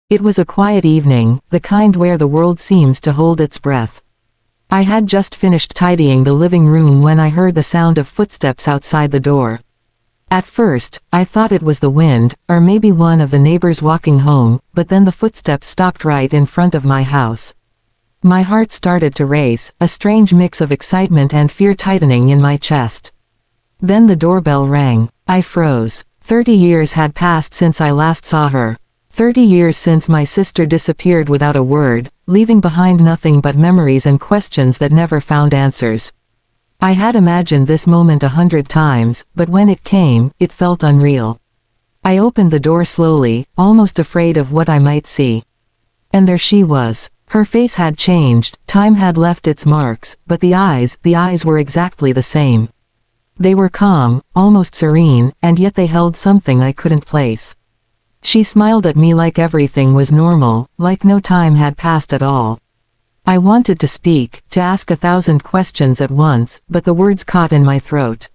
It was a quiet evening, the kind where the world seems to hold its breath. I had just finished tidying the living room when I heard the sound of footsteps outside the door. At first, I thought it was the wind, or maybe one of the neighbors walking home, but then the footsteps stopped right in front of my house. My heart started to race, a strange mix of excitement and fear tightening in my chest. Then the doorbell rang. I froze. 30 years had passed since I last saw her. 30 years since my sister disappeared without a word, leaving behind nothing but memories and questions that never found answers. I had imagined this moment 100 times, but when it came, it felt unreal. I opened the door slowly, almost afraid of what I might see. And there she was. Her face had changed, time had left its marks, but the eyes were exactly the same. They were calm, almost serene, and yet they held something I couldn't place. She smiled at me like everything was normal, like no time had passed at all. I wanted to speak, to ask 1,000 questions at once, but the words caught in my throat.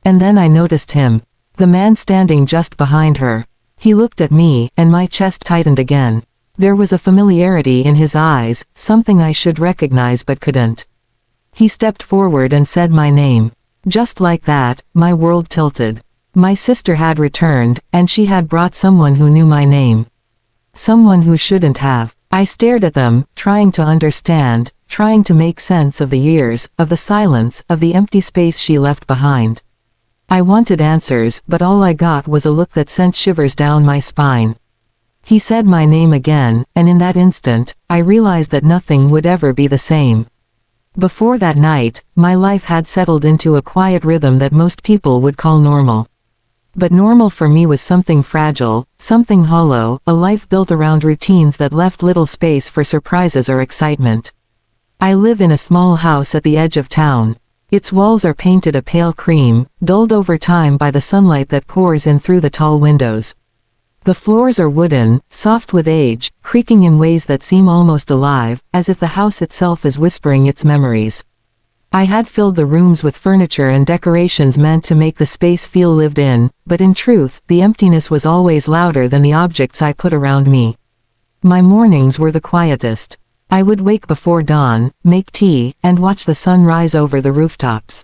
And then I noticed him. The man standing just behind her. He looked at me, and my chest tightened again. There was a familiarity in his eyes, something I should recognize but couldn't. He stepped forward and said my name. Just like that, my world tilted. My sister had returned, and she had brought someone who knew my name. Someone who shouldn't have. I stared at them, trying to understand, trying to make sense of the years, of the silence, of the empty space she left behind. I wanted answers, but all I got was a look that sent shivers down my spine. He said my name again, and in that instant, I realized that nothing would ever be the same. Before that night, my life had settled into a quiet rhythm that most people would call normal. But normal for me was something fragile, something hollow, a life built around routines that left little space for surprises or excitement. I live in a small house at the edge of town. Its walls are painted a pale cream, dulled over time by the sunlight that pours in through the tall windows. The floors are wooden, soft with age, creaking in ways that seem almost alive, as if the house itself is whispering its memories. I had filled the rooms with furniture and decorations meant to make the space feel lived in, but in truth, the emptiness was always louder than the objects I put around me. My mornings were the quietest. I would wake before dawn, make tea, and watch the sun rise over the rooftops.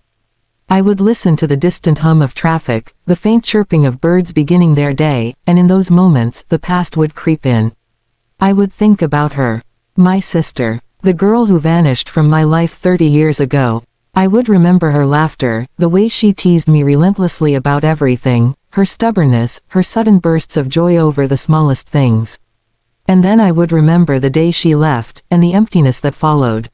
I would listen to the distant hum of traffic, the faint chirping of birds beginning their day, and in those moments, the past would creep in. I would think about her. My sister. The girl who vanished from my life 30 years ago. I would remember her laughter, the way she teased me relentlessly about everything, her stubbornness, her sudden bursts of joy over the smallest things. And then I would remember the day she left, and the emptiness that followed.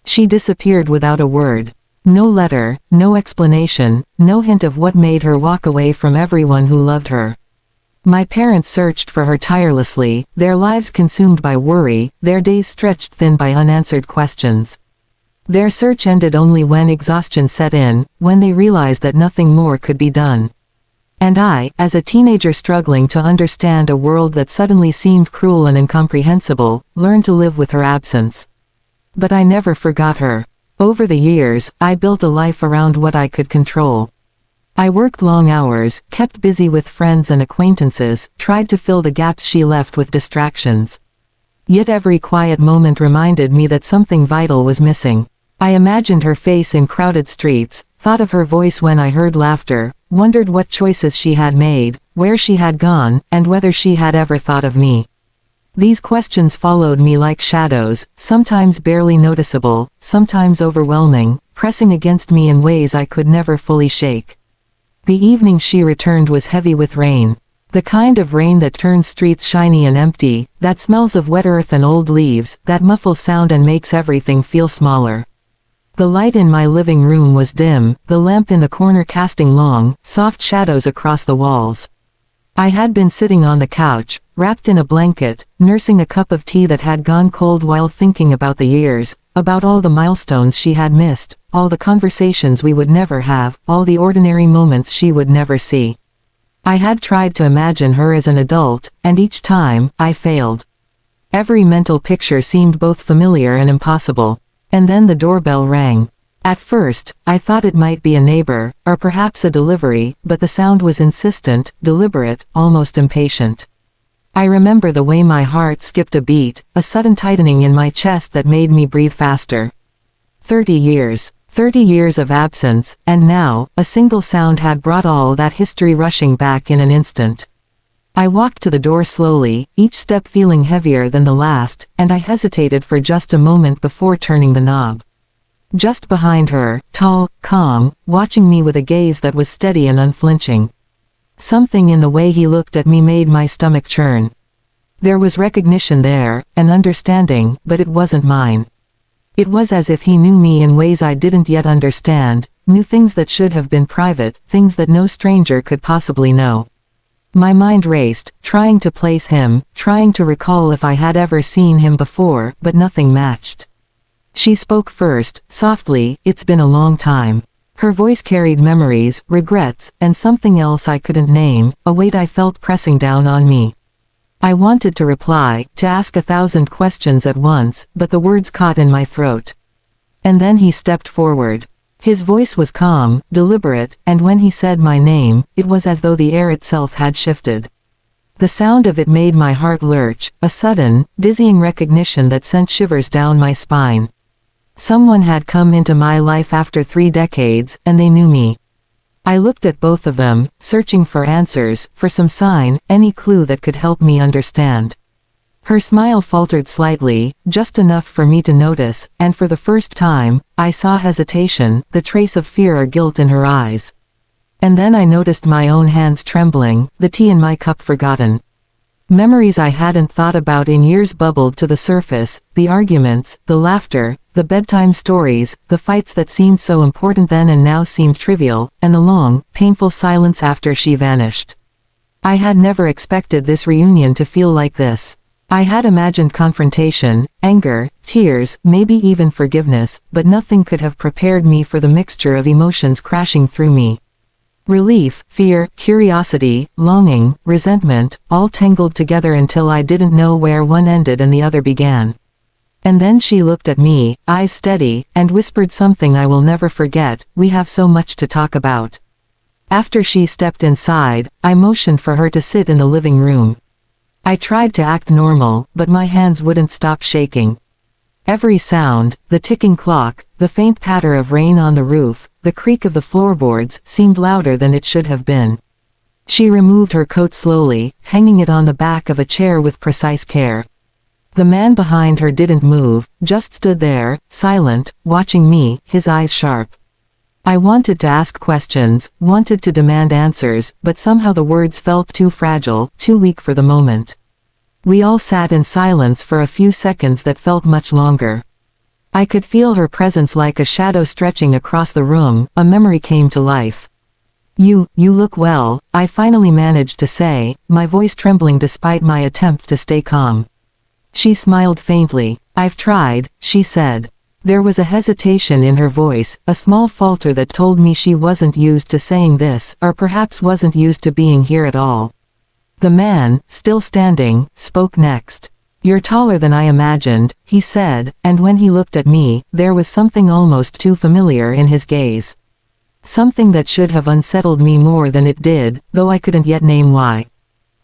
She disappeared without a word. No letter, no explanation, no hint of what made her walk away from everyone who loved her. My parents searched for her tirelessly, their lives consumed by worry, their days stretched thin by unanswered questions. Their search ended only when exhaustion set in, when they realized that nothing more could be done. And I, as a teenager struggling to understand a world that suddenly seemed cruel and incomprehensible, learned to live with her absence. But I never forgot her. Over the years, I built a life around what I could control. I worked long hours, kept busy with friends and acquaintances, tried to fill the gaps she left with distractions. Yet every quiet moment reminded me that something vital was missing. I imagined her face in crowded streets, thought of her voice when I heard laughter, wondered what choices she had made, where she had gone, and whether she had ever thought of me. These questions followed me like shadows, sometimes barely noticeable, sometimes overwhelming, pressing against me in ways I could never fully shake. The evening she returned was heavy with rain. The kind of rain that turns streets shiny and empty, that smells of wet earth and old leaves, that muffles sound and makes everything feel smaller. The light in my living room was dim, the lamp in the corner casting long, soft shadows across the walls. I had been sitting on the couch, wrapped in a blanket, nursing a cup of tea that had gone cold while thinking about the years, about all the milestones she had missed, all the conversations we would never have, all the ordinary moments she would never see. I had tried to imagine her as an adult, and each time, I failed. Every mental picture seemed both familiar and impossible. And then the doorbell rang. At first, I thought it might be a neighbor, or perhaps a delivery, but the sound was insistent, deliberate, almost impatient. I remember the way my heart skipped a beat, a sudden tightening in my chest that made me breathe faster. 30 years. 30 years of absence, and now, a single sound had brought all that history rushing back in an instant. I walked to the door slowly, each step feeling heavier than the last, and I hesitated for just a moment before turning the knob. Just behind her, tall, calm, watching me with a gaze that was steady and unflinching. Something in the way he looked at me made my stomach churn. There was recognition there, an understanding, but it wasn't mine. It was as if he knew me in ways I didn't yet understand, knew things that should have been private, things that no stranger could possibly know. My mind raced, trying to place him, trying to recall if I had ever seen him before, but nothing matched. She spoke first, softly. "It's been a long time." Her voice carried memories, regrets, and something else I couldn't name, a weight I felt pressing down on me. I wanted to reply, to ask 1,000 questions at once, but the words caught in my throat. And then he stepped forward. His voice was calm, deliberate, and when he said my name, it was as though the air itself had shifted. The sound of it made my heart lurch, a sudden, dizzying recognition that sent shivers down my spine. Someone had come into my life after 3 decades, and they knew me. I looked at both of them, searching for answers, for some sign, any clue that could help me understand. Her smile faltered slightly, just enough for me to notice, and for the first time, I saw hesitation, the trace of fear or guilt in her eyes. And then I noticed my own hands trembling, the tea in my cup forgotten. Memories I hadn't thought about in years bubbled to the surface, the arguments, the laughter, the bedtime stories, the fights that seemed so important then and now seemed trivial, and the long, painful silence after she vanished. I had never expected this reunion to feel like this. I had imagined confrontation, anger, tears, maybe even forgiveness, but nothing could have prepared me for the mixture of emotions crashing through me. Relief, fear, curiosity, longing, resentment, all tangled together until I didn't know where one ended and the other began. And then she looked at me, eyes steady, and whispered something I will never forget: "We have so much to talk about." After she stepped inside, I motioned for her to sit in the living room. I tried to act normal, but my hands wouldn't stop shaking. Every sound, the ticking clock, the faint patter of rain on the roof, the creak of the floorboards, seemed louder than it should have been. She removed her coat slowly, hanging it on the back of a chair with precise care. The man behind her didn't move, just stood there, silent, watching me, his eyes sharp. I wanted to ask questions, wanted to demand answers, but somehow the words felt too fragile, too weak for the moment. We all sat in silence for a few seconds that felt much longer. I could feel her presence like a shadow stretching across the room. A memory came to life. You look well," I finally managed to say, my voice trembling despite my attempt to stay calm. She smiled faintly. "I've tried," she said. There was a hesitation in her voice, a small falter that told me she wasn't used to saying this, or perhaps wasn't used to being here at all. The man, still standing, spoke next. "You're taller than I imagined," he said, and when he looked at me, there was something almost too familiar in his gaze. Something that should have unsettled me more than it did, though I couldn't yet name why.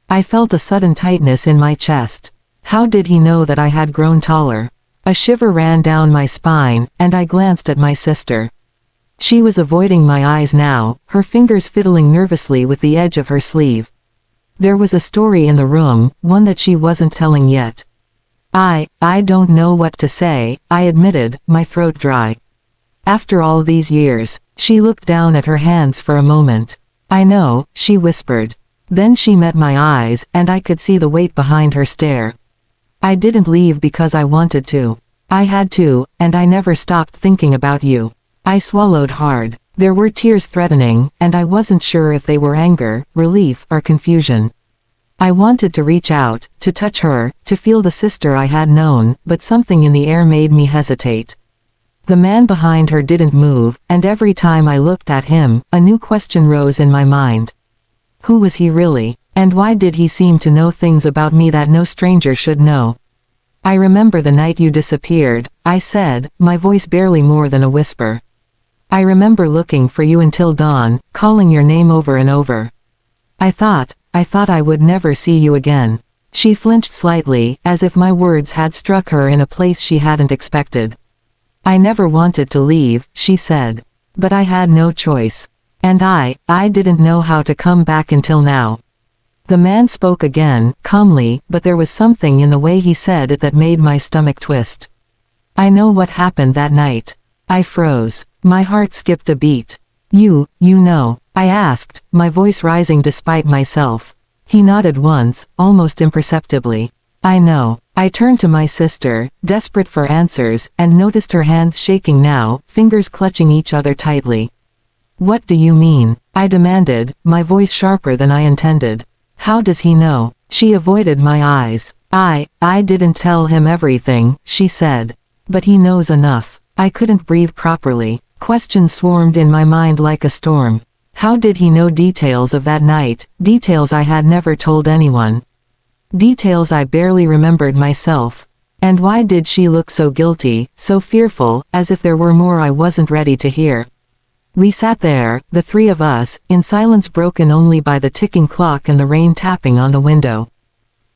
I felt a sudden tightness in my chest. How did he know that I had grown taller? A shiver ran down my spine, and I glanced at my sister. She was avoiding my eyes now, her fingers fiddling nervously with the edge of her sleeve. There was a story in the room, one that she wasn't telling yet. I don't know what to say," I admitted, my throat dry. "After all these years." She looked down at her hands for a moment. "I know," she whispered. Then she met my eyes, and I could see the weight behind her stare. "I didn't leave because I wanted to. I had to, and I never stopped thinking about you." I swallowed hard. There were tears threatening, and I wasn't sure if they were anger, relief, or confusion. I wanted to reach out, to touch her, to feel the sister I had known, but something in the air made me hesitate. The man behind her didn't move, and every time I looked at him, a new question rose in my mind. Who was he really? And why did he seem to know things about me that no stranger should know? "I remember the night you disappeared," I said, my voice barely more than a whisper. "I remember looking for you until dawn, calling your name over and over. I thought I would never see you again." She flinched slightly, as if my words had struck her in a place she hadn't expected. I never wanted to leave, she said. But I had no choice. And I didn't know how to come back until now. The man spoke again, calmly, but there was something in the way he said it that made my stomach twist. I know what happened that night. I froze. My heart skipped a beat. You know, I asked, my voice rising despite myself. He nodded once, almost imperceptibly. I know. I turned to my sister, desperate for answers, and noticed her hands shaking now, fingers clutching each other tightly. What do you mean? I demanded, my voice sharper than I intended. How does he know? She avoided my eyes. I didn't tell him everything, she said. But he knows enough. I couldn't breathe properly. Questions swarmed in my mind like a storm. How did he know details of that night, details I had never told anyone? Details I barely remembered myself. And why did she look so guilty, so fearful, as if there were more I wasn't ready to hear? We sat there, the three of us, in silence broken only by the ticking clock and the rain tapping on the window.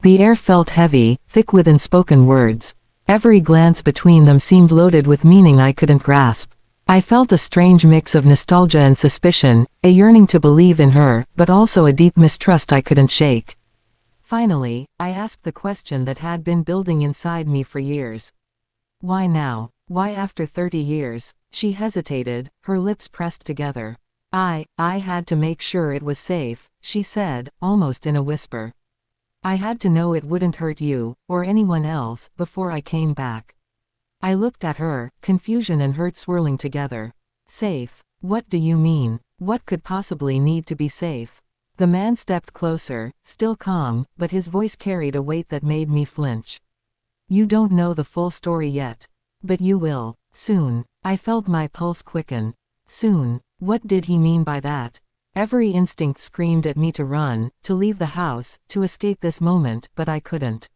The air felt heavy, thick with unspoken words. Every glance between them seemed loaded with meaning I couldn't grasp. I felt a strange mix of nostalgia and suspicion, a yearning to believe in her, but also a deep mistrust I couldn't shake. Finally, I asked the question that had been building inside me for years. Why now? Why after 30 years? She hesitated, her lips pressed together. I had to make sure it was safe, she said, almost in a whisper. I had to know it wouldn't hurt you, or anyone else, before I came back. I looked at her, confusion and hurt swirling together. Safe? What do you mean? What could possibly need to be safe? The man stepped closer, still calm, but his voice carried a weight that made me flinch. You don't know the full story yet. But you will. Soon. I felt my pulse quicken. Soon. What did he mean by that? Every instinct screamed at me to run, to leave the house, to escape this moment, but I couldn't.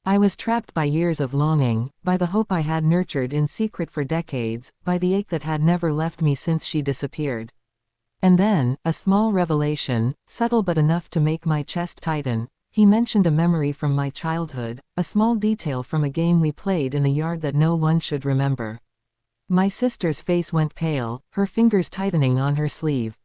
I was trapped by years of longing, by the hope I had nurtured in secret for decades, by the ache that had never left me since she disappeared. And then, a small revelation, subtle but enough to make my chest tighten. He mentioned a memory from my childhood, a small detail from a game we played in the yard that no one should remember. My sister's face went pale, her fingers tightening on her sleeve.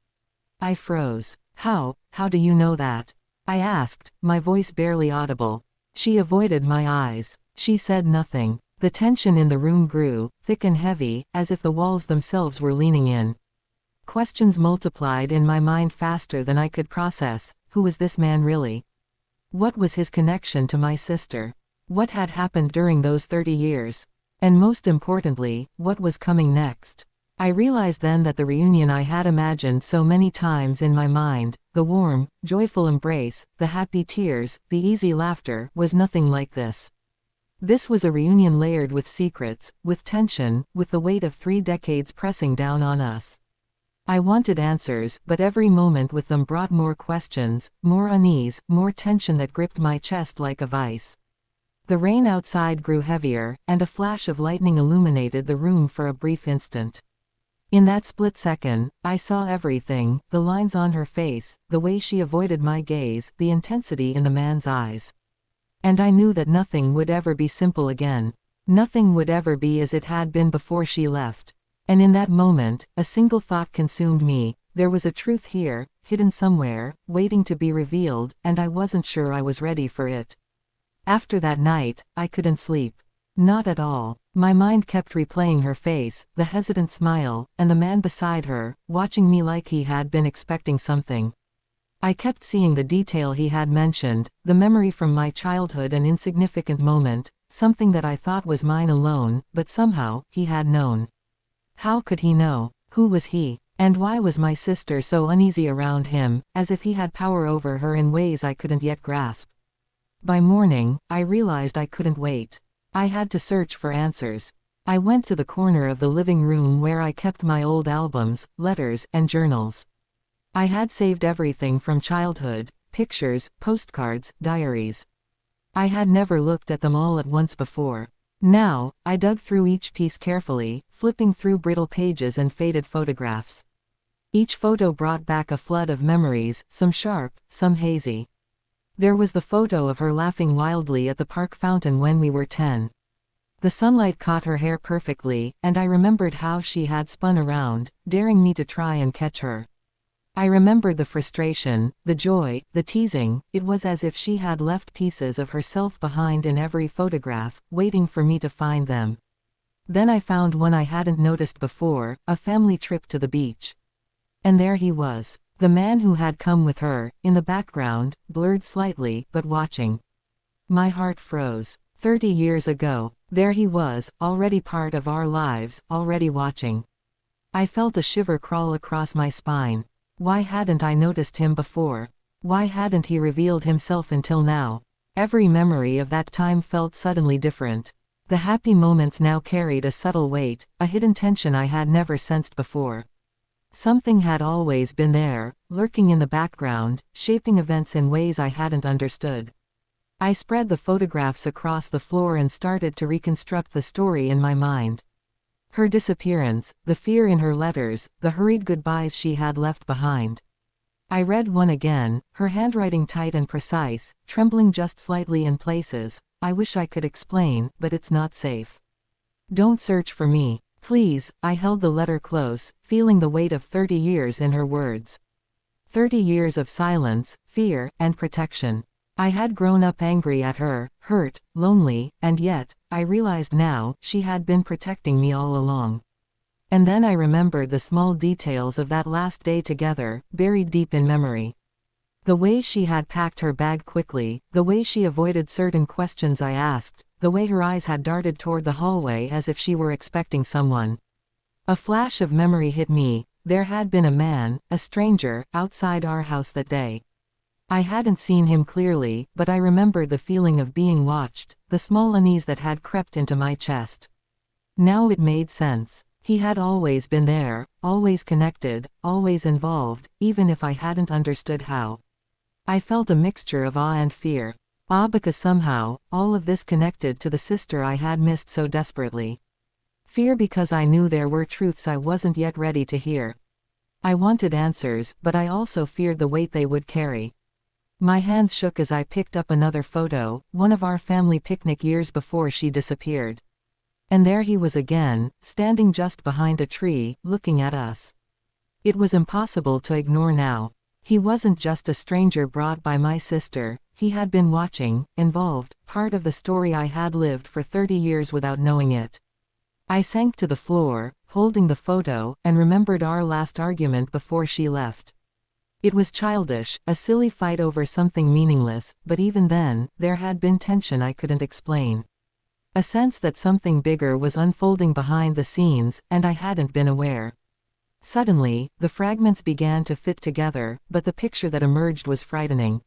I froze. How do you know that? I asked, my voice barely audible. She avoided my eyes. She said nothing. The tension in the room grew, thick and heavy, as if the walls themselves were leaning in. Questions multiplied in my mind faster than I could process. Who was this man really? What was his connection to my sister? What had happened during those 30 years? And most importantly, what was coming next? I realized then that the reunion I had imagined so many times in my mind, the warm, joyful embrace, the happy tears, the easy laughter, was nothing like this. This was a reunion layered with secrets, with tension, with the weight of 3 decades pressing down on us. I wanted answers, but every moment with them brought more questions, more unease, more tension that gripped my chest like a vice. The rain outside grew heavier, and a flash of lightning illuminated the room for a brief instant. In that split second, I saw everything, the lines on her face, the way she avoided my gaze, the intensity in the man's eyes. And I knew that nothing would ever be simple again. Nothing would ever be as it had been before she left. And in that moment, a single thought consumed me. There was a truth here, hidden somewhere, waiting to be revealed, and I wasn't sure I was ready for it. After that night, I couldn't sleep. Not at all. My mind kept replaying her face, the hesitant smile, and the man beside her, watching me like he had been expecting something. I kept seeing the detail he had mentioned, the memory from my childhood, an insignificant moment, something that I thought was mine alone, but somehow, he had known. How could he know? Who was he? And why was my sister so uneasy around him, as if he had power over her in ways I couldn't yet grasp? By morning, I realized I couldn't wait. I had to search for answers. I went to the corner of the living room where I kept my old albums, letters, and journals. I had saved everything from childhood, pictures, postcards, diaries. I had never looked at them all at once before. Now, I dug through each piece carefully, flipping through brittle pages and faded photographs. Each photo brought back a flood of memories, some sharp, some hazy. There was the photo of her laughing wildly at the park fountain when we were 10. The sunlight caught her hair perfectly, and I remembered how she had spun around, daring me to try and catch her. I remembered the frustration, the joy, the teasing. It was as if she had left pieces of herself behind in every photograph, waiting for me to find them. Then I found one I hadn't noticed before, a family trip to the beach. And there he was, the man who had come with her, in the background, blurred slightly, but watching. My heart froze. 30 years ago, there he was, already part of our lives, already watching. I felt a shiver crawl across my spine. Why hadn't I noticed him before? Why hadn't he revealed himself until now? Every memory of that time felt suddenly different. The happy moments now carried a subtle weight, a hidden tension I had never sensed before. Something had always been there, lurking in the background, shaping events in ways I hadn't understood. I spread the photographs across the floor and started to reconstruct the story in my mind. Her disappearance, the fear in her letters, the hurried goodbyes she had left behind. I read one again, her handwriting tight and precise, trembling just slightly in places. I wish I could explain, but it's not safe. Don't search for me, please. I held the letter close, feeling the weight of 30 years in her words. 30 years of silence, fear, and protection. I had grown up angry at her, hurt, lonely, and yet, I realized now, she had been protecting me all along. And then I remembered the small details of that last day together, buried deep in memory. The way she had packed her bag quickly, the way she avoided certain questions I asked, the way her eyes had darted toward the hallway as if she were expecting someone. A flash of memory hit me. There had been a man, a stranger, outside our house that day. I hadn't seen him clearly, but I remembered the feeling of being watched, the small unease that had crept into my chest. Now it made sense. He had always been there, always connected, always involved, even if I hadn't understood how. I felt a mixture of awe and fear. Awe because somehow, all of this connected to the sister I had missed so desperately. Fear because I knew there were truths I wasn't yet ready to hear. I wanted answers, but I also feared the weight they would carry. My hands shook as I picked up another photo, one of our family picnic years before she disappeared. And there he was again, standing just behind a tree, looking at us. It was impossible to ignore now. He wasn't just a stranger brought by my sister, he had been watching, involved, part of the story I had lived for 30 years without knowing it. I sank to the floor, holding the photo, and remembered our last argument before she left. It was childish, a silly fight over something meaningless, but even then, there had been tension I couldn't explain. A sense that something bigger was unfolding behind the scenes, and I hadn't been aware. Suddenly, the fragments began to fit together, but the picture that emerged was frightening.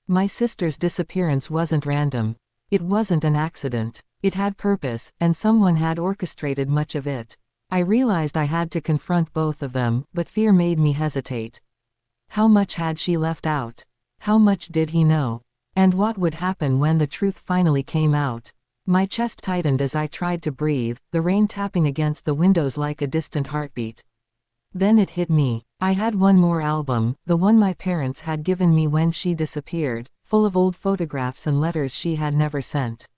My sister's disappearance wasn't random. It wasn't an accident. It had purpose, and someone had orchestrated much of it. I realized I had to confront both of them, but fear made me hesitate. How much had she left out? How much did he know? And what would happen when the truth finally came out? My chest tightened as I tried to breathe, the rain tapping against the windows like a distant heartbeat. Then it hit me. I had one more album, the one my parents had given me when she disappeared, full of old photographs and letters she had never sent.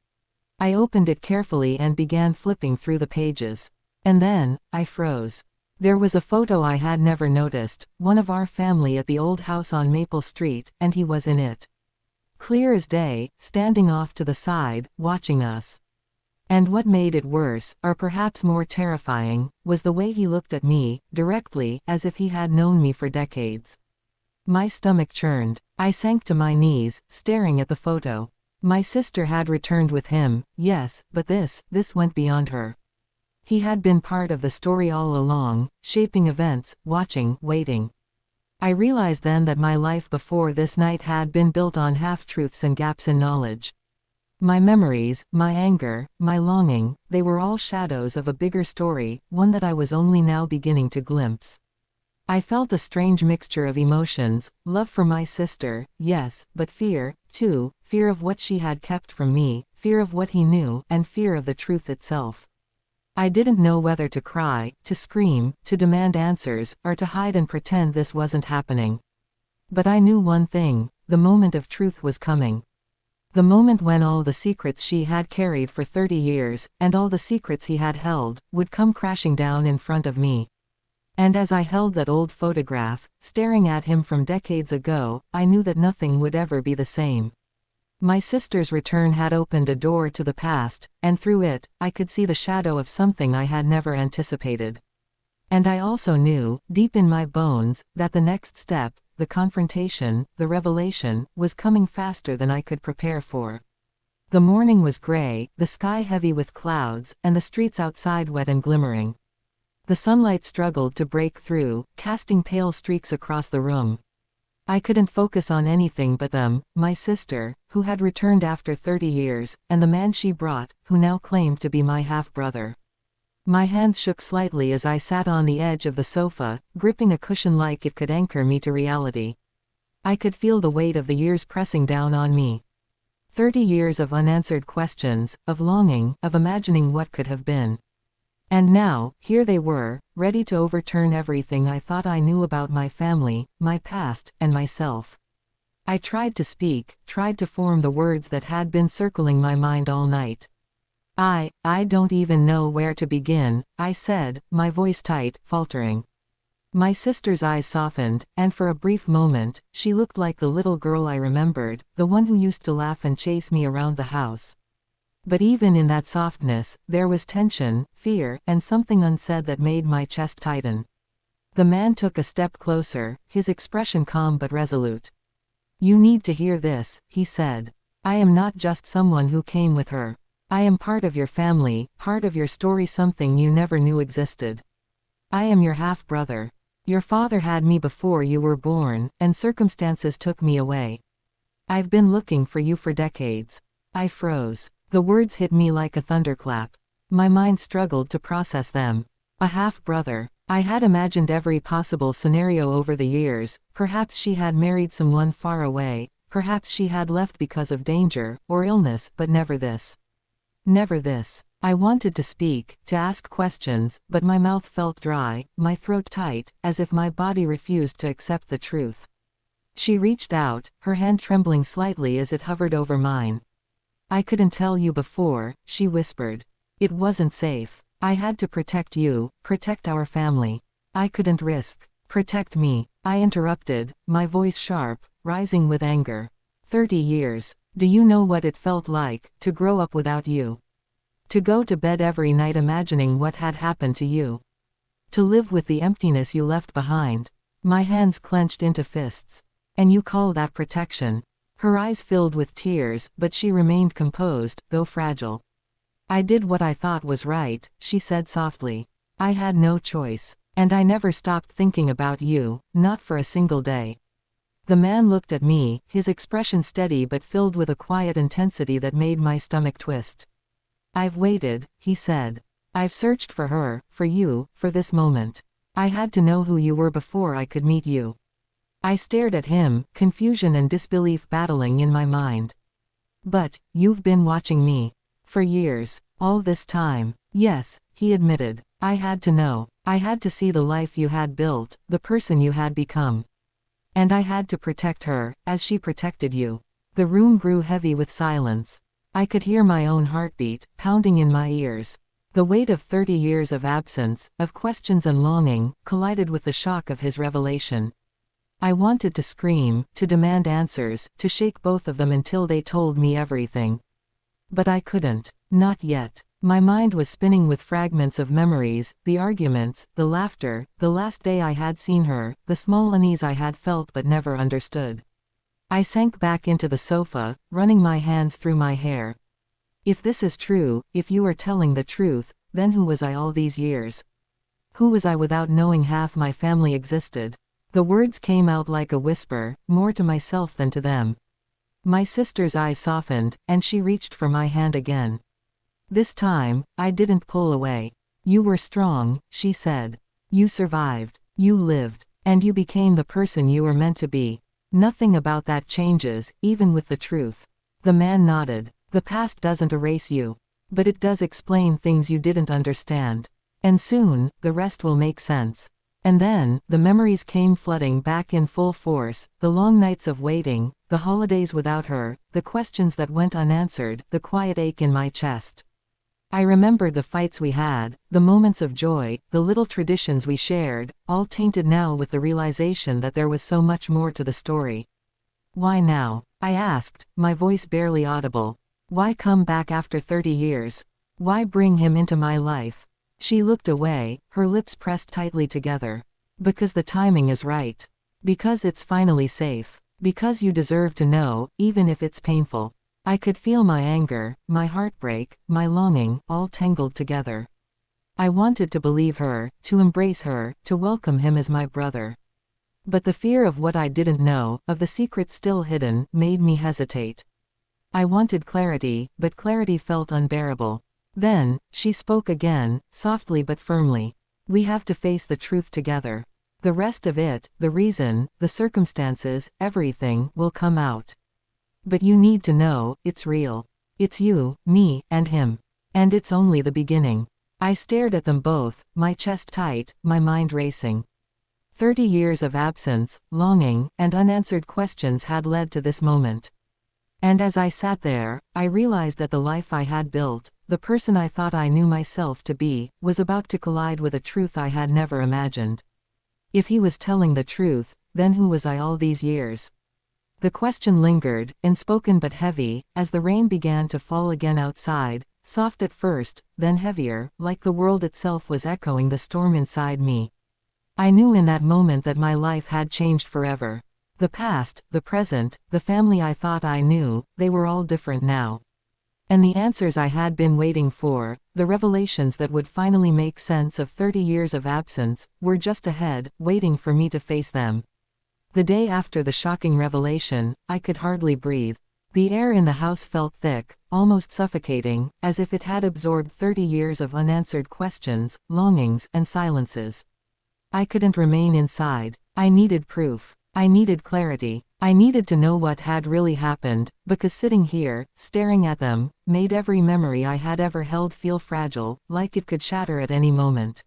I opened it carefully and began flipping through the pages. And then, I froze. There was a photo I had never noticed, one of our family at the old house on Maple Street, and he was in it. Clear as day, standing off to the side, watching us. And what made it worse, or perhaps more terrifying, was the way he looked at me, directly, as if he had known me for decades. My stomach churned. I sank to my knees, staring at the photo. My sister had returned with him, yes, but this went beyond her. He had been part of the story all along, shaping events, watching, waiting. I realized then that my life before this night had been built on half-truths and gaps in knowledge. My memories, my anger, my longing, they were all shadows of a bigger story, one that I was only now beginning to glimpse. I felt a strange mixture of emotions, love for my sister, yes, but fear, too, fear of what she had kept from me, fear of what he knew, and fear of the truth itself. I didn't know whether to cry, to scream, to demand answers, or to hide and pretend this wasn't happening. But I knew one thing, the moment of truth was coming. The moment when all the secrets she had carried for 30 years, and all the secrets he had held, would come crashing down in front of me. And as I held that old photograph, staring at him from decades ago, I knew that nothing would ever be the same. My sister's return had opened a door to the past, and through it, I could see the shadow of something I had never anticipated. And I also knew, deep in my bones, that the next step, the confrontation, the revelation, was coming faster than I could prepare for. The morning was gray, the sky heavy with clouds, and the streets outside wet and glimmering. The sunlight struggled to break through, casting pale streaks across the room. I couldn't focus on anything but them, my sister, who had returned after 30 years, and the man she brought, who now claimed to be my half-brother. My hands shook slightly as I sat on the edge of the sofa, gripping a cushion like it could anchor me to reality. I could feel the weight of the years pressing down on me. 30 years of unanswered questions, of longing, of imagining what could have been. And now, here they were, ready to overturn everything I thought I knew about my family, my past, and myself. I tried to speak, tried to form the words that had been circling my mind all night. I don't even know where to begin, I said, my voice tight, faltering. My sister's eyes softened, and for a brief moment, she looked like the little girl I remembered, the one who used to laugh and chase me around the house. But even in that softness, there was tension, fear, and something unsaid that made my chest tighten. The man took a step closer, his expression calm but resolute. "You need to hear this," he said. "I am not just someone who came with her. I am part of your family, part of your story, something you never knew existed. I am your half-brother. Your father had me before you were born, and circumstances took me away. I've been looking for you for decades." I froze. The words hit me like a thunderclap. My mind struggled to process them. A half-brother. I had imagined every possible scenario over the years. Perhaps she had married someone far away, perhaps she had left because of danger, or illness, but never this. Never this. I wanted to speak, to ask questions, but my mouth felt dry, my throat tight, as if my body refused to accept the truth. She reached out, her hand trembling slightly as it hovered over mine. "I couldn't tell you before," she whispered. "It wasn't safe. I had to protect you, protect our family. I couldn't risk." "Protect me," I interrupted, my voice sharp, rising with anger. 30 years. Do you know what it felt like, to grow up without you? To go to bed every night imagining what had happened to you? To live with the emptiness you left behind?" My hands clenched into fists. "And you call that protection?" Her eyes filled with tears, but she remained composed, though fragile. "I did what I thought was right," she said softly. "I had no choice. And I never stopped thinking about you, not for a single day." The man looked at me, his expression steady but filled with a quiet intensity that made my stomach twist. "I've waited," he said. "I've searched for her, for you, for this moment. I had to know who you were before I could meet you." I stared at him, confusion and disbelief battling in my mind. "But, you've been watching me. For years. All this time." "Yes," he admitted. "I had to know. I had to see the life you had built, the person you had become. And I had to protect her, as she protected you." The room grew heavy with silence. I could hear my own heartbeat, pounding in my ears. The weight of 30 years of absence, of questions and longing, collided with the shock of his revelation. I wanted to scream, to demand answers, to shake both of them until they told me everything. But I couldn't. Not yet. My mind was spinning with fragments of memories, the arguments, the laughter, the last day I had seen her, the small unease I had felt but never understood. I sank back into the sofa, running my hands through my hair. If this is true, if you are telling the truth, then who was I all these years? Who was I without knowing half my family existed? The words came out like a whisper, more to myself than to them. My sister's eyes softened, and she reached for my hand again. This time, I didn't pull away. "You were strong," she said. "You survived. You lived. And you became the person you were meant to be. Nothing about that changes, even with the truth." The man nodded. "The past doesn't erase you. But it does explain things you didn't understand. And soon, the rest will make sense." And then, the memories came flooding back in full force, the long nights of waiting, the holidays without her, the questions that went unanswered, the quiet ache in my chest. I remembered the fights we had, the moments of joy, the little traditions we shared, all tainted now with the realization that there was so much more to the story. Why now? I asked, my voice barely audible. Why come back after 30 years? Why bring him into my life? She looked away, her lips pressed tightly together. Because the timing is right. Because it's finally safe. Because you deserve to know, even if it's painful. I could feel my anger, my heartbreak, my longing, all tangled together. I wanted to believe her, to embrace her, to welcome him as my brother. But the fear of what I didn't know, of the secret still hidden, made me hesitate. I wanted clarity, but clarity felt unbearable. Then, she spoke again, softly but firmly. We have to face the truth together. The rest of it, the reason, the circumstances, everything, will come out. But you need to know, it's real. It's you, me, and him. And it's only the beginning. I stared at them both, my chest tight, my mind racing. 30 years of absence, longing, and unanswered questions had led to this moment. And as I sat there, I realized that the life I had built, the person I thought I knew myself to be, was about to collide with a truth I had never imagined. If he was telling the truth, then who was I all these years? The question lingered, unspoken but heavy, as the rain began to fall again outside, soft at first, then heavier, like the world itself was echoing the storm inside me. I knew in that moment that my life had changed forever. The past, the present, the family I thought I knew, they were all different now. And the answers I had been waiting for, the revelations that would finally make sense of 30 years of absence, were just ahead, waiting for me to face them. The day after the shocking revelation, I could hardly breathe. The air in the house felt thick, almost suffocating, as if it had absorbed 30 years of unanswered questions, longings, and silences. I couldn't remain inside. I needed proof. I needed clarity. I needed to know what had really happened, because sitting here, staring at them, made every memory I had ever held feel fragile, like it could shatter at any moment.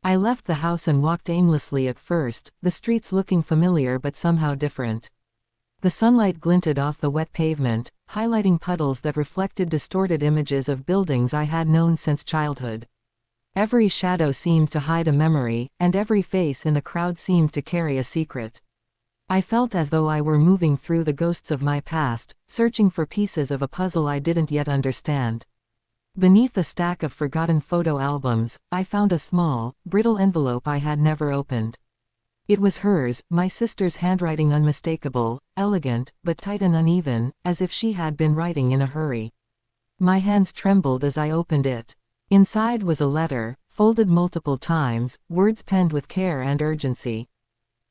I left the house and walked aimlessly at first, the streets looking familiar but somehow different. The sunlight glinted off the wet pavement, highlighting puddles that reflected distorted images of buildings I had known since childhood. Every shadow seemed to hide a memory, and every face in the crowd seemed to carry a secret. I felt as though I were moving through the ghosts of my past, searching for pieces of a puzzle I didn't yet understand. Beneath a stack of forgotten photo albums, I found a small, brittle envelope I had never opened. It was hers, my sister's handwriting unmistakable, elegant, but tight and uneven, as if she had been writing in a hurry. My hands trembled as I opened it. Inside was a letter, folded multiple times, words penned with care and urgency.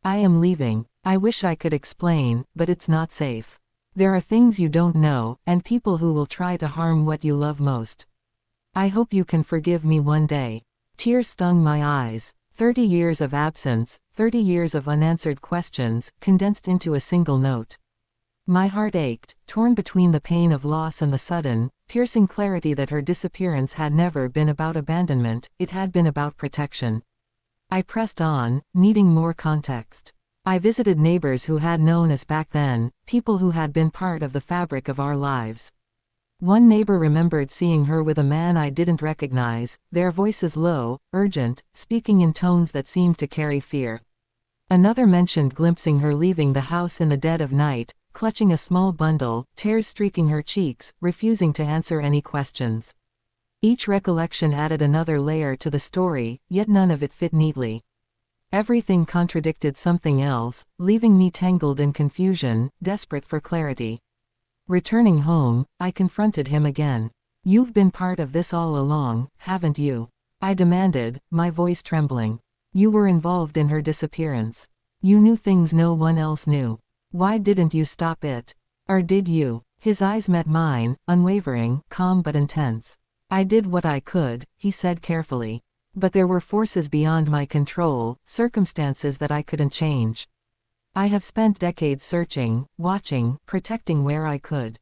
I am leaving. I wish I could explain, but it's not safe. There are things you don't know, and people who will try to harm what you love most. I hope you can forgive me one day. Tears stung my eyes. 30 years of absence, 30 years of unanswered questions, condensed into a single note. My heart ached, torn between the pain of loss and the sudden, piercing clarity that her disappearance had never been about abandonment, it had been about protection. I pressed on, needing more context. I visited neighbors who had known us back then, people who had been part of the fabric of our lives. One neighbor remembered seeing her with a man I didn't recognize, their voices low, urgent, speaking in tones that seemed to carry fear. Another mentioned glimpsing her leaving the house in the dead of night, clutching a small bundle, tears streaking her cheeks, refusing to answer any questions. Each recollection added another layer to the story, yet none of it fit neatly. Everything contradicted something else, leaving me tangled in confusion, desperate for clarity. Returning home, I confronted him again. You've been part of this all along, haven't you? I demanded, my voice trembling. You were involved in her disappearance. You knew things no one else knew. Why didn't you stop it? Or did you? His eyes met mine, unwavering, calm but intense. I did what I could, he said carefully. But there were forces beyond my control, circumstances that I couldn't change. I have spent decades searching, watching, protecting where I could.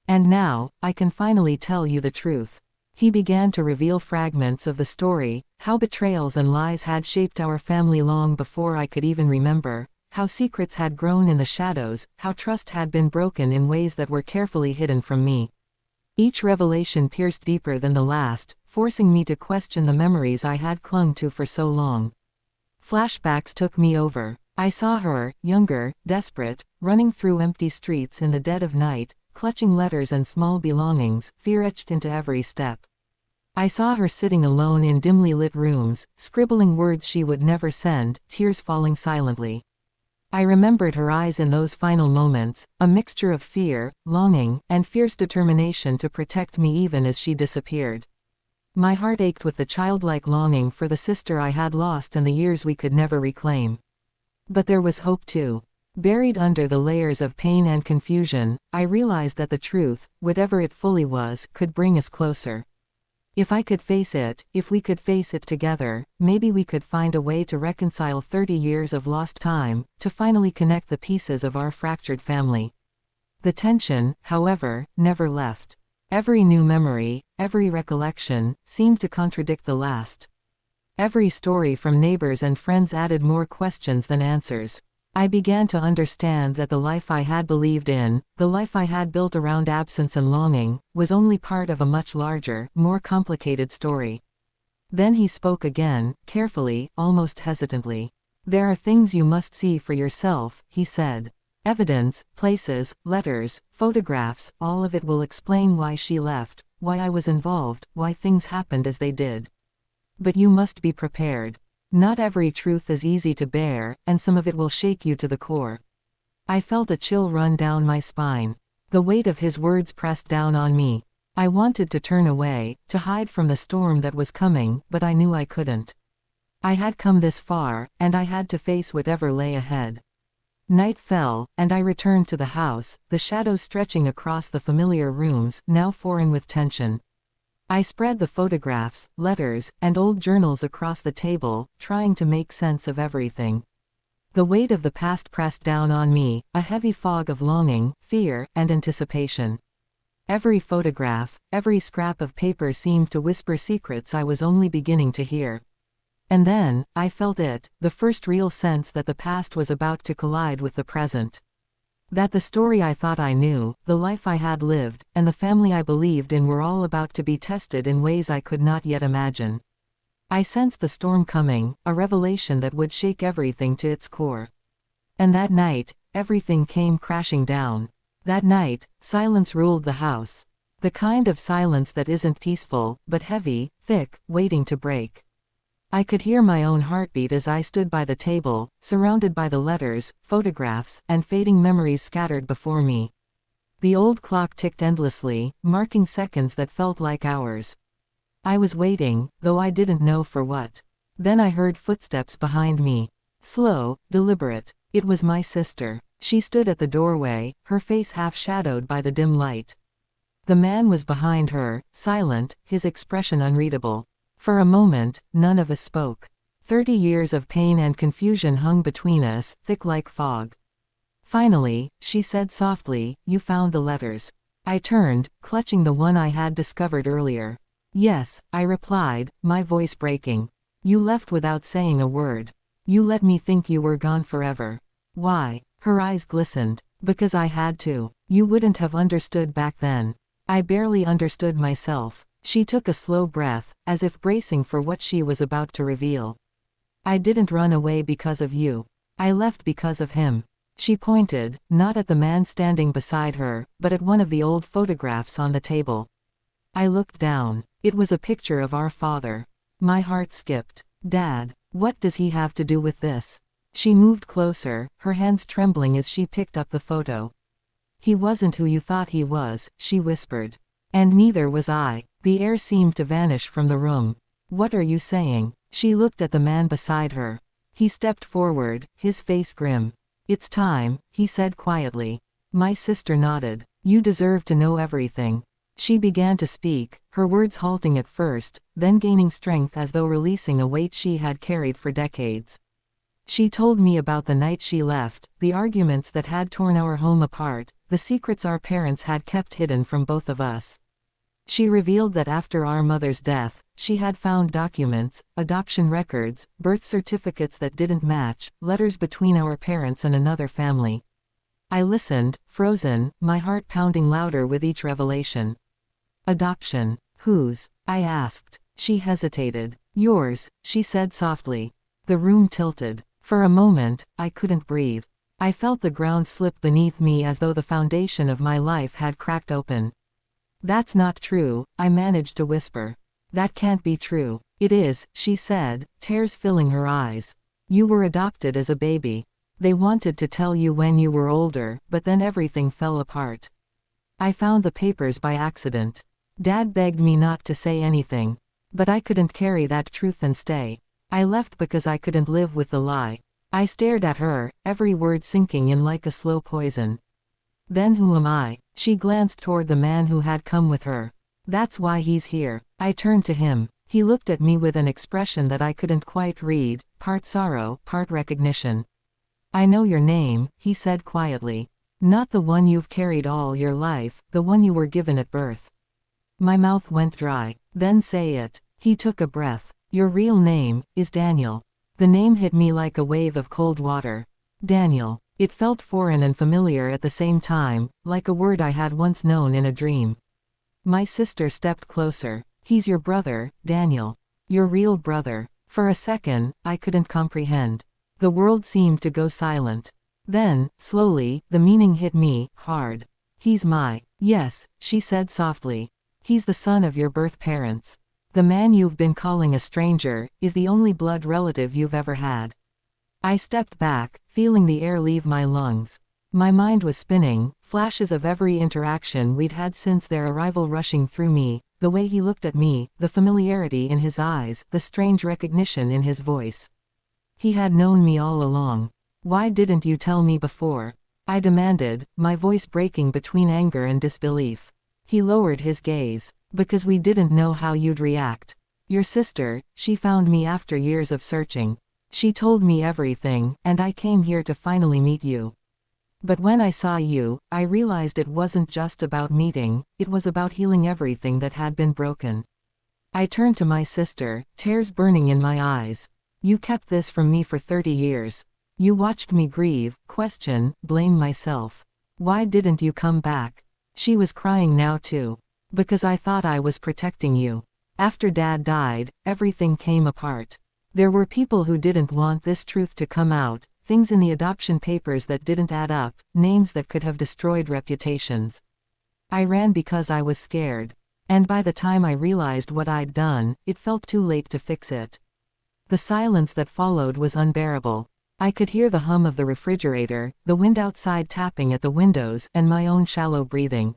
And now, I can finally tell you the truth. He began to reveal fragments of the story, how betrayals and lies had shaped our family long before I could even remember, how secrets had grown in the shadows, how trust had been broken in ways that were carefully hidden from me. Each revelation pierced deeper than the last, forcing me to question the memories I had clung to for so long. Flashbacks took me over. I saw her, younger, desperate, running through empty streets in the dead of night, clutching letters and small belongings, fear etched into every step. I saw her sitting alone in dimly lit rooms, scribbling words she would never send, tears falling silently. I remembered her eyes in those final moments, a mixture of fear, longing, and fierce determination to protect me even as she disappeared. My heart ached with the childlike longing for the sister I had lost and the years we could never reclaim. But there was hope too. Buried under the layers of pain and confusion, I realized that the truth, whatever it fully was, could bring us closer. If I could face it, if we could face it together, maybe we could find a way to reconcile 30 years of lost time, to finally connect the pieces of our fractured family. The tension, however, never left. Every new memory, every recollection, seemed to contradict the last. Every story from neighbors and friends added more questions than answers. I began to understand that the life I had believed in, the life I had built around absence and longing, was only part of a much larger, more complicated story. Then he spoke again, carefully, almost hesitantly. "There are things you must see for yourself," he said. "Evidence, places, letters, photographs, all of it will explain why she left, why I was involved, why things happened as they did. But you must be prepared. Not every truth is easy to bear, and some of it will shake you to the core." I felt a chill run down my spine. The weight of his words pressed down on me. I wanted to turn away, to hide from the storm that was coming, but I knew I couldn't. I had come this far, and I had to face whatever lay ahead. Night fell, and I returned to the house, the shadows stretching across the familiar rooms, now foreign with tension. I spread the photographs, letters, and old journals across the table, trying to make sense of everything. The weight of the past pressed down on me, a heavy fog of longing, fear, and anticipation. Every photograph, every scrap of paper seemed to whisper secrets I was only beginning to hear. And then, I felt it, the first real sense that the past was about to collide with the present. That the story I thought I knew, the life I had lived, and the family I believed in were all about to be tested in ways I could not yet imagine. I sensed the storm coming, a revelation that would shake everything to its core. And that night, everything came crashing down. That night, silence ruled the house. The kind of silence that isn't peaceful, but heavy, thick, waiting to break. I could hear my own heartbeat as I stood by the table, surrounded by the letters, photographs, and fading memories scattered before me. The old clock ticked endlessly, marking seconds that felt like hours. I was waiting, though I didn't know for what. Then I heard footsteps behind me. Slow, deliberate. It was my sister. She stood at the doorway, her face half shadowed by the dim light. The man was behind her, silent, his expression unreadable. For a moment, none of us spoke. 30 years of pain and confusion hung between us, thick like fog. Finally, she said softly, "You found the letters." I turned, clutching the one I had discovered earlier. "Yes," I replied, my voice breaking. "You left without saying a word. You let me think you were gone forever." "Why?" Her eyes glistened. "Because I had to. You wouldn't have understood back then." I barely understood myself. She took a slow breath, as if bracing for what she was about to reveal. "I didn't run away because of you. I left because of him." She pointed, not at the man standing beside her, but at one of the old photographs on the table. I looked down. It was a picture of our father. My heart skipped. "Dad, what does he have to do with this?" She moved closer, her hands trembling as she picked up the photo. "He wasn't who you thought he was," she whispered. "And neither was I." The air seemed to vanish from the room. "What are you saying?" She looked at the man beside her. He stepped forward, his face grim. "It's time," he said quietly. My sister nodded. "You deserve to know everything." She began to speak, her words halting at first, then gaining strength as though releasing a weight she had carried for decades. She told me about the night she left, the arguments that had torn our home apart, the secrets our parents had kept hidden from both of us. She revealed that after our mother's death, she had found documents, adoption records, birth certificates that didn't match, letters between our parents and another family. I listened, frozen, my heart pounding louder with each revelation. Adoption. Whose? I asked. She hesitated. Yours, she said softly. The room tilted. For a moment, I couldn't breathe. I felt the ground slip beneath me as though the foundation of my life had cracked open. That's not true, I managed to whisper. That can't be true. It is, she said, tears filling her eyes. You were adopted as a baby. They wanted to tell you when you were older, but then everything fell apart. I found the papers by accident. Dad begged me not to say anything. But I couldn't carry that truth and stay. I left because I couldn't live with the lie. I stared at her, every word sinking in like a slow poison. Then who am I? She glanced toward the man who had come with her. That's why he's here. I turned to him. He looked at me with an expression that I couldn't quite read, part sorrow, part recognition. I know your name, he said quietly. Not the one you've carried all your life, the one you were given at birth. My mouth went dry. Then say it. He took a breath. Your real name is Daniel. The name hit me like a wave of cold water. Daniel. It felt foreign and familiar at the same time, like a word I had once known in a dream. My sister stepped closer. He's your brother, Daniel. Your real brother. For a second, I couldn't comprehend. The world seemed to go silent. Then, slowly, the meaning hit me, hard. He's yes, she said softly. He's the son of your birth parents. The man you've been calling a stranger, is the only blood relative you've ever had. I stepped back, feeling the air leave my lungs. My mind was spinning, flashes of every interaction we'd had since their arrival rushing through me, the way he looked at me, the familiarity in his eyes, the strange recognition in his voice. He had known me all along. Why didn't you tell me before? I demanded, my voice breaking between anger and disbelief. He lowered his gaze. Because we didn't know how you'd react. Your sister, she found me after years of searching. She told me everything, and I came here to finally meet you. But when I saw you, I realized it wasn't just about meeting, it was about healing everything that had been broken. I turned to my sister, tears burning in my eyes. You kept this from me for 30 years. You watched me grieve, question, blame myself. Why didn't you come back? She was crying now too. Because I thought I was protecting you. After Dad died, everything came apart. There were people who didn't want this truth to come out, things in the adoption papers that didn't add up, names that could have destroyed reputations. I ran because I was scared. And by the time I realized what I'd done, it felt too late to fix it. The silence that followed was unbearable. I could hear the hum of the refrigerator, the wind outside tapping at the windows, and my own shallow breathing.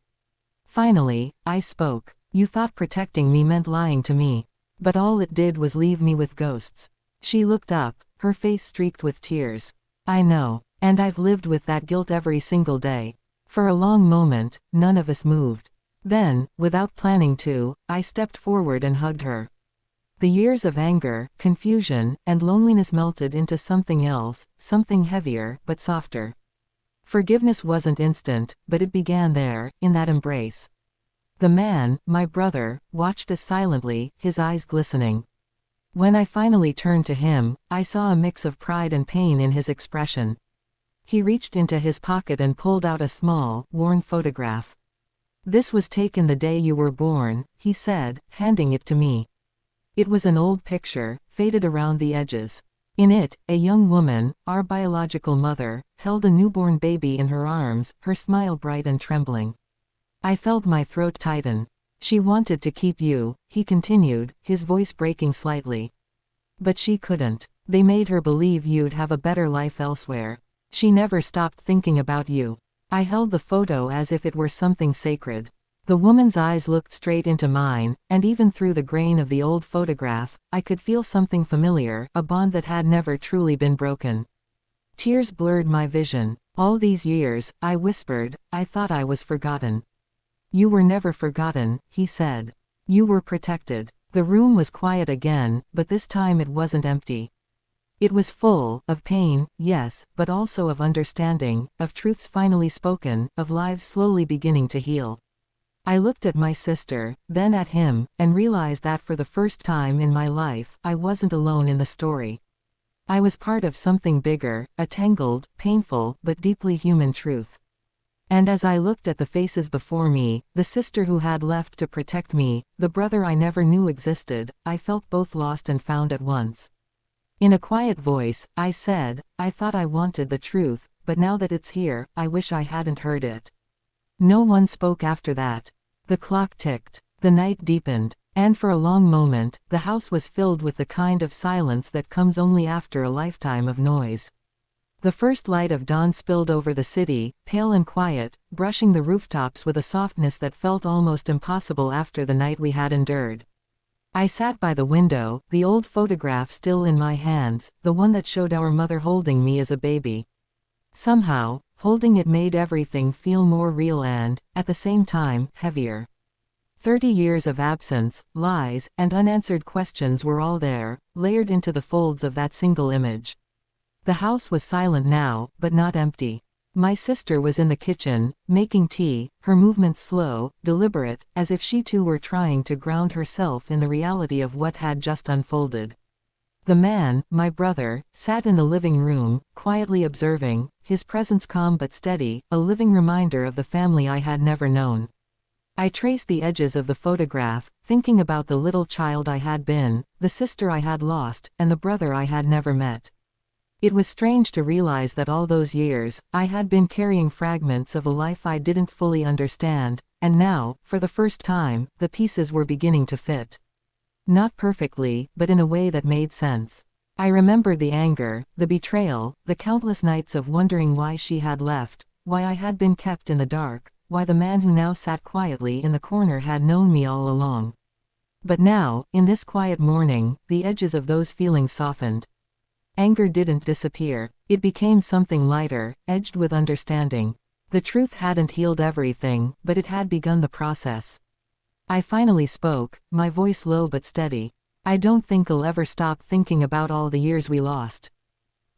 Finally, I spoke. You thought protecting me meant lying to me. But all it did was leave me with ghosts. She looked up, her face streaked with tears. I know. And I've lived with that guilt every single day. For a long moment, none of us moved. Then, without planning to, I stepped forward and hugged her. The years of anger, confusion, and loneliness melted into something else, something heavier, but softer. Forgiveness wasn't instant, but it began there, in that embrace. The man, my brother, watched us silently, his eyes glistening. When I finally turned to him, I saw a mix of pride and pain in his expression. He reached into his pocket and pulled out a small, worn photograph. This was taken the day you were born, he said, handing it to me. It was an old picture, faded around the edges. In it, a young woman, our biological mother, held a newborn baby in her arms, her smile bright and trembling. I felt my throat tighten. She wanted to keep you, he continued, his voice breaking slightly. But she couldn't. They made her believe you'd have a better life elsewhere. She never stopped thinking about you. I held the photo as if it were something sacred. The woman's eyes looked straight into mine, and even through the grain of the old photograph, I could feel something familiar, a bond that had never truly been broken. Tears blurred my vision. All these years, I whispered, I thought I was forgotten. You were never forgotten, he said. You were protected. The room was quiet again, but this time it wasn't empty. It was full, of pain, yes, but also of understanding, of truths finally spoken, of lives slowly beginning to heal. I looked at my sister, then at him, and realized that for the first time in my life, I wasn't alone in the story. I was part of something bigger, a tangled, painful, but deeply human truth. And as I looked at the faces before me, the sister who had left to protect me, the brother I never knew existed, I felt both lost and found at once. In a quiet voice, I said, I thought I wanted the truth, but now that it's here, I wish I hadn't heard it. No one spoke after that. The clock ticked. The night deepened. And for a long moment, the house was filled with the kind of silence that comes only after a lifetime of noise. The first light of dawn spilled over the city, pale and quiet, brushing the rooftops with a softness that felt almost impossible after the night we had endured. I sat by the window, the old photograph still in my hands, the one that showed our mother holding me as a baby. Somehow, holding it made everything feel more real and, at the same time, heavier. 30 years of absence, lies, and unanswered questions were all there, layered into the folds of that single image. The house was silent now, but not empty. My sister was in the kitchen, making tea, her movements slow, deliberate, as if she too were trying to ground herself in the reality of what had just unfolded. The man, my brother, sat in the living room, quietly observing, his presence calm but steady, a living reminder of the family I had never known. I traced the edges of the photograph, thinking about the little child I had been, the sister I had lost, and the brother I had never met. It was strange to realize that all those years, I had been carrying fragments of a life I didn't fully understand, and now, for the first time, the pieces were beginning to fit. Not perfectly, but in a way that made sense. I remembered the anger, the betrayal, the countless nights of wondering why she had left, why I had been kept in the dark, why the man who now sat quietly in the corner had known me all along. But now, in this quiet morning, the edges of those feelings softened. Anger didn't disappear. It became something lighter, edged with understanding. The truth hadn't healed everything, but it had begun the process. I finally spoke, my voice low but steady. I don't think I'll ever stop thinking about all the years we lost.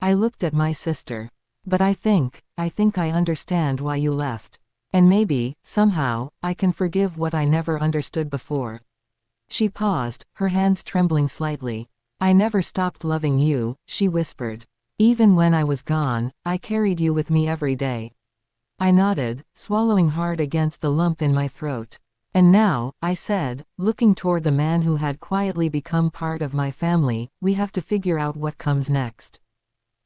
I looked at my sister. But I think I understand why you left. And maybe, somehow, I can forgive what I never understood before. She paused, her hands trembling slightly. I never stopped loving you, she whispered. Even when I was gone, I carried you with me every day. I nodded, swallowing hard against the lump in my throat. And now, I said, looking toward the man who had quietly become part of my family, we have to figure out what comes next.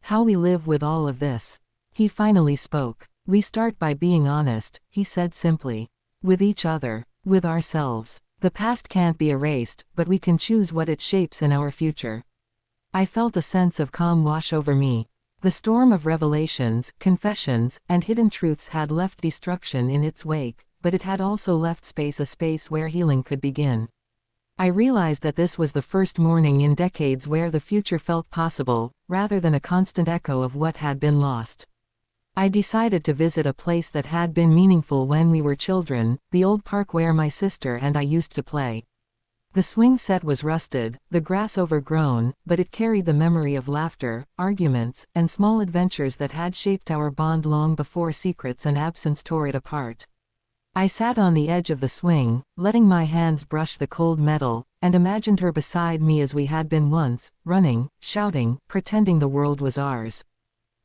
How we live with all of this. He finally spoke. We start by being honest, he said simply. With each other. With ourselves. The past can't be erased, but we can choose what it shapes in our future. I felt a sense of calm wash over me. The storm of revelations, confessions, and hidden truths had left destruction in its wake, but it had also left space, a space where healing could begin. I realized that this was the first morning in decades where the future felt possible, rather than a constant echo of what had been lost. I decided to visit a place that had been meaningful when we were children, the old park where my sister and I used to play. The swing set was rusted, the grass overgrown, but it carried the memory of laughter, arguments, and small adventures that had shaped our bond long before secrets and absence tore it apart. I sat on the edge of the swing, letting my hands brush the cold metal, and imagined her beside me as we had been once, running, shouting, pretending the world was ours.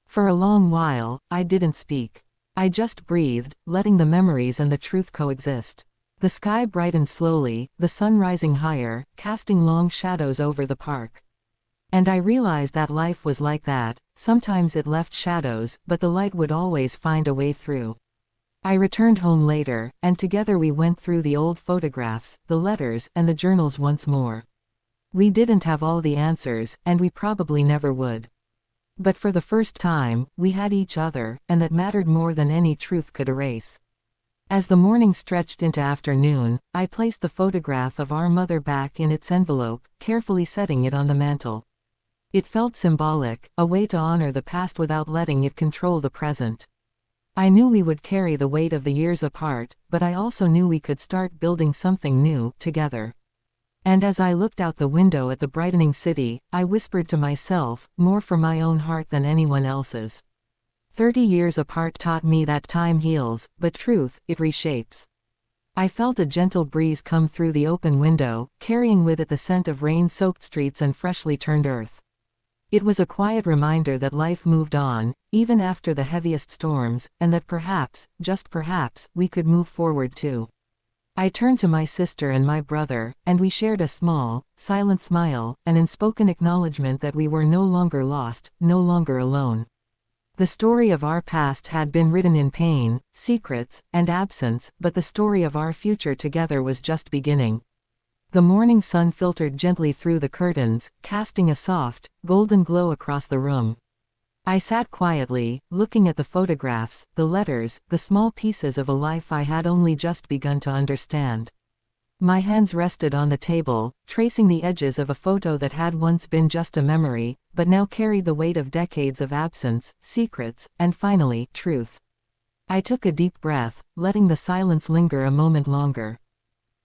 For a long while, I didn't speak. I just breathed, letting the memories and the truth coexist. The sky brightened slowly, the sun rising higher, casting long shadows over the park. And I realized that life was like that. Sometimes it left shadows, but the light would always find a way through. I returned home later, and together we went through the old photographs, the letters, and the journals once more. We didn't have all the answers, and we probably never would. But for the first time, we had each other, and that mattered more than any truth could erase. As the morning stretched into afternoon, I placed the photograph of our mother back in its envelope, carefully setting it on the mantel. It felt symbolic, a way to honor the past without letting it control the present. I knew we would carry the weight of the years apart, but I also knew we could start building something new, together. And as I looked out the window at the brightening city, I whispered to myself, more for my own heart than anyone else's. 30 years apart taught me that time heals, but truth, it reshapes. I felt a gentle breeze come through the open window, carrying with it the scent of rain-soaked streets and freshly turned earth. It was a quiet reminder that life moved on, even after the heaviest storms, and that perhaps, just perhaps, we could move forward too. I turned to my sister and my brother, and we shared a small, silent smile, an unspoken acknowledgement that we were no longer lost, no longer alone. The story of our past had been written in pain, secrets, and absence, but the story of our future together was just beginning. The morning sun filtered gently through the curtains, casting a soft, golden glow across the room. I sat quietly, looking at the photographs, the letters, the small pieces of a life I had only just begun to understand. My hands rested on the table, tracing the edges of a photo that had once been just a memory, but now carried the weight of decades of absence, secrets, and finally, truth. I took a deep breath, letting the silence linger a moment longer.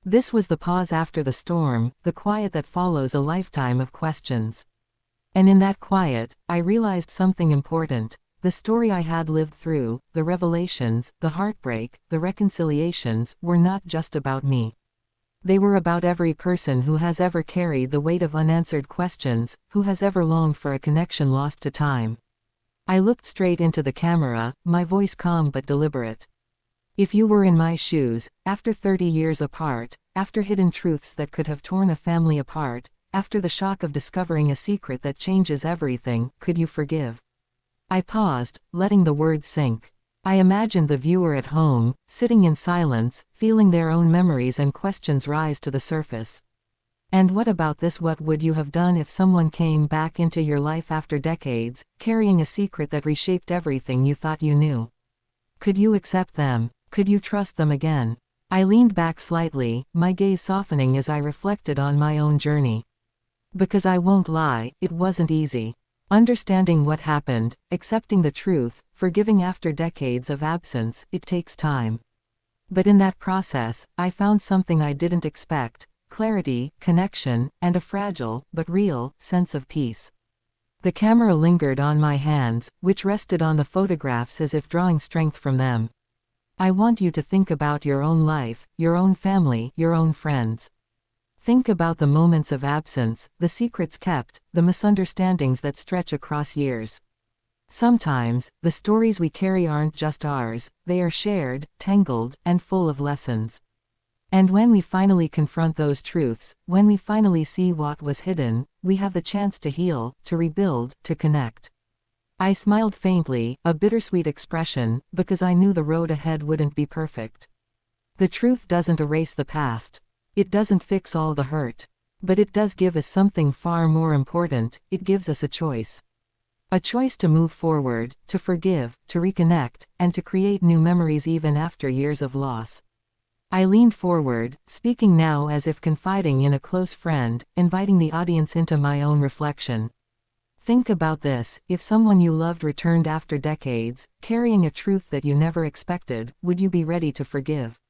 This was the pause after the storm, the quiet that follows a lifetime of questions. And in that quiet, I realized something important. The story I had lived through, the revelations, the heartbreak, the reconciliations, were not just about me. They were about every person who has ever carried the weight of unanswered questions, who has ever longed for a connection lost to time. I looked straight into the camera, my voice calm but deliberate. If you were in my shoes, after 30 years apart, after hidden truths that could have torn a family apart, after the shock of discovering a secret that changes everything, could you forgive? I paused, letting the words sink. I imagined the viewer at home, sitting in silence, feeling their own memories and questions rise to the surface. And what about this? What would you have done if someone came back into your life after decades, carrying a secret that reshaped everything you thought you knew? Could you accept them? Could you trust them again? I leaned back slightly, my gaze softening as I reflected on my own journey. Because I won't lie, it wasn't easy. Understanding what happened, accepting the truth, forgiving after decades of absence, it takes time. But in that process, I found something I didn't expect: clarity, connection, and a fragile, but real, sense of peace. The camera lingered on my hands, which rested on the photographs as if drawing strength from them. I want you to think about your own life, your own family, your own friends. Think about the moments of absence, the secrets kept, the misunderstandings that stretch across years. Sometimes, the stories we carry aren't just ours, they are shared, tangled, and full of lessons. And when we finally confront those truths, when we finally see what was hidden, we have the chance to heal, to rebuild, to connect. I smiled faintly, a bittersweet expression, because I knew the road ahead wouldn't be perfect. The truth doesn't erase the past. It doesn't fix all the hurt. But it does give us something far more important: it gives us a choice. A choice to move forward, to forgive, to reconnect, and to create new memories even after years of loss. I leaned forward, speaking now as if confiding in a close friend, inviting the audience into my own reflection. Think about this: if someone you loved returned after decades, carrying a truth that you never expected, would you be ready to forgive?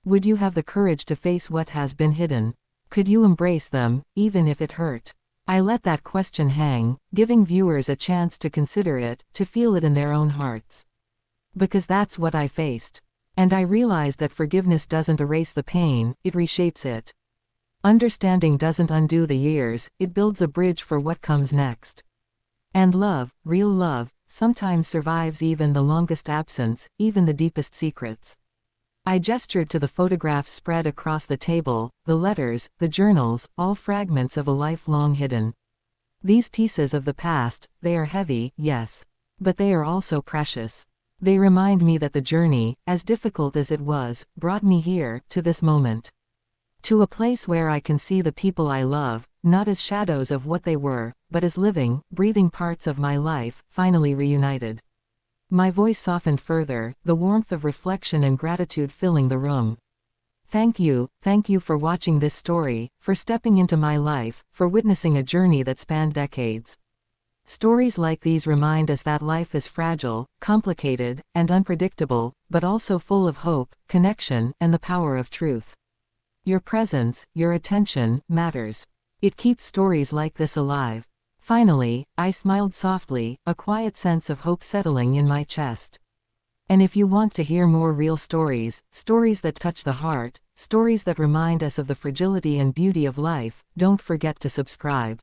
Would you have the courage to face what has been hidden? Could you embrace them, even if it hurt? I let that question hang, giving viewers a chance to consider it, to feel it in their own hearts. Because that's what I faced. And I realized that forgiveness doesn't erase the pain, it reshapes it. Understanding doesn't undo the years, it builds a bridge for what comes next. And love, real love, sometimes survives even the longest absence, even the deepest secrets. I gestured to the photographs spread across the table, the letters, the journals, all fragments of a life long hidden. These pieces of the past, they are heavy, yes. But they are also precious. They remind me that the journey, as difficult as it was, brought me here, to this moment. To a place where I can see the people I love, not as shadows of what they were, but as living, breathing parts of my life, finally reunited. My voice softened further, the warmth of reflection and gratitude filling the room. Thank you for watching this story, for stepping into my life, for witnessing a journey that spanned decades. Stories like these remind us that life is fragile, complicated, and unpredictable, but also full of hope, connection, and the power of truth. Your presence, your attention, matters. It keeps stories like this alive. Finally, I smiled softly, a quiet sense of hope settling in my chest. And if you want to hear more real stories, stories that touch the heart, stories that remind us of the fragility and beauty of life, don't forget to subscribe.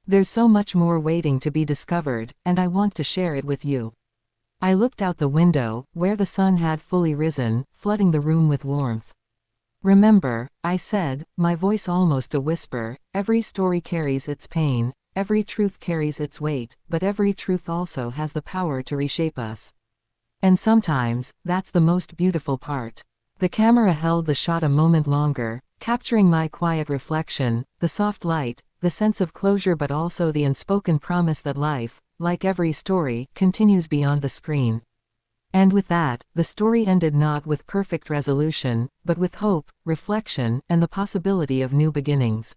There's so much more waiting to be discovered, and I want to share it with you. I looked out the window, where the sun had fully risen, flooding the room with warmth. Remember, I said, my voice almost a whisper, every story carries its pain, every truth carries its weight, but every truth also has the power to reshape us. And sometimes, that's the most beautiful part. The camera held the shot a moment longer, capturing my quiet reflection, the soft light, the sense of closure, but also the unspoken promise that life, like every story, continues beyond the screen. And with that, the story ended not with perfect resolution, but with hope, reflection, and the possibility of new beginnings.